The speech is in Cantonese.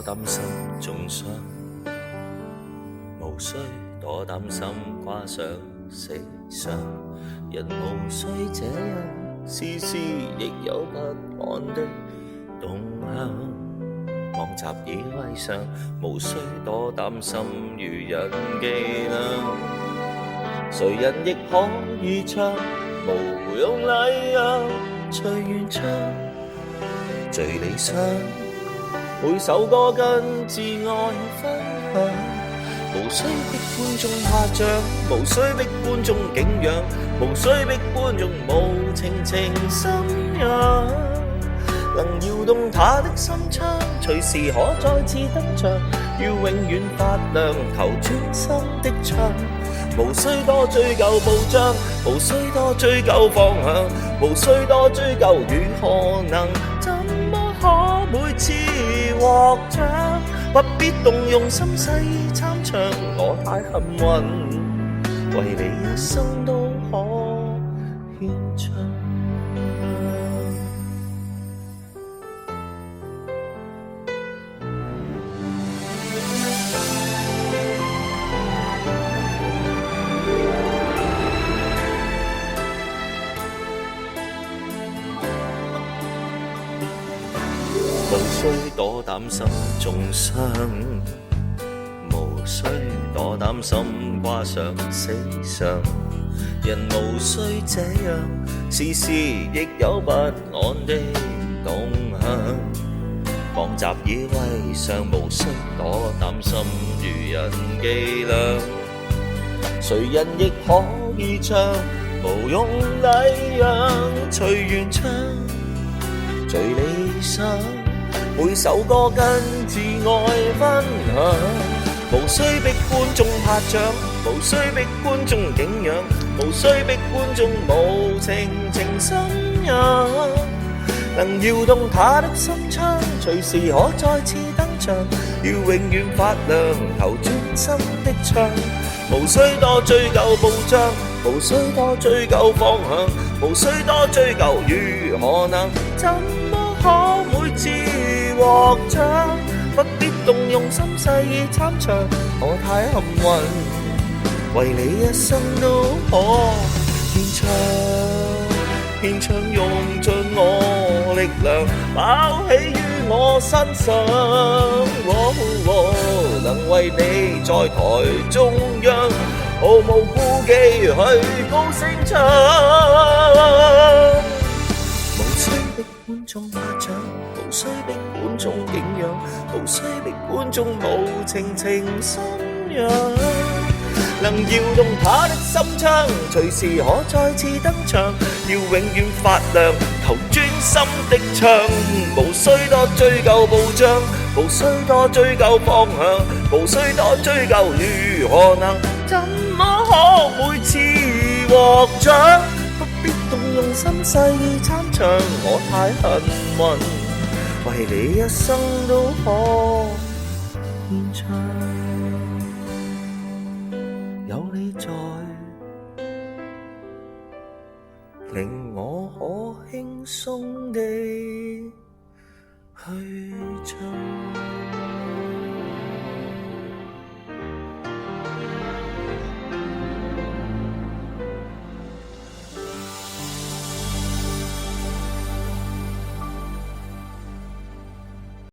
擔心中傷，無需多擔心掛上死相。人無需這樣，事事亦有不安的動向。望習以為常，無需多擔心愚人伎倆。誰人亦可以唱，無用禮讓，隨緣唱，最理想。每首歌跟摯愛分享，無需逼觀眾拍掌，無需逼觀眾景仰，無需逼觀眾無情情心癢。能搖動他的心窗，隨時可再次登場，要永遠發亮，求專心的唱。無需多追究報章，無需多追究方向，無需多追究與可能，怎麼可每次獲獎？不必動用心細意參詳，我太幸運，為你一生都可獻唱。無需多擔心中傷，無需多擔心掛上死相。人無需這樣，事事亦有不安的動向。望習以為常，無需多擔心愚人伎倆。誰人亦可以唱，無用禮讓，隨緣唱，最理想。每首歌跟摯愛分享，無需逼觀眾拍掌，無需逼觀眾景仰，無需逼觀眾無情情心癢。能搖動他的心窗，隨時可再次登場，要永遠發亮，求專心的唱。無需多追究報章，無需多追究方向，無需多追究如何能，怎麼可每次獲獎？不必動用心細意參詳，我太幸運，為你一生都可獻唱。獻唱用盡我力量，包起於我身上。能為你在台中央，毫無顧忌去高聲唱。無需逼觀眾拍掌，無需逼觀眾景仰，無需逼觀眾無情情心癢。能搖動他的心窗，隨時可再次登場，要永遠發亮，求專心的唱。無需多追究報章，無需多追究方向，無需多追究如何能，怎麼可每次獲獎？不必動用心細意參詳，我太幸運，為你一生都可獻唱。有你在，令我可輕鬆地去唱。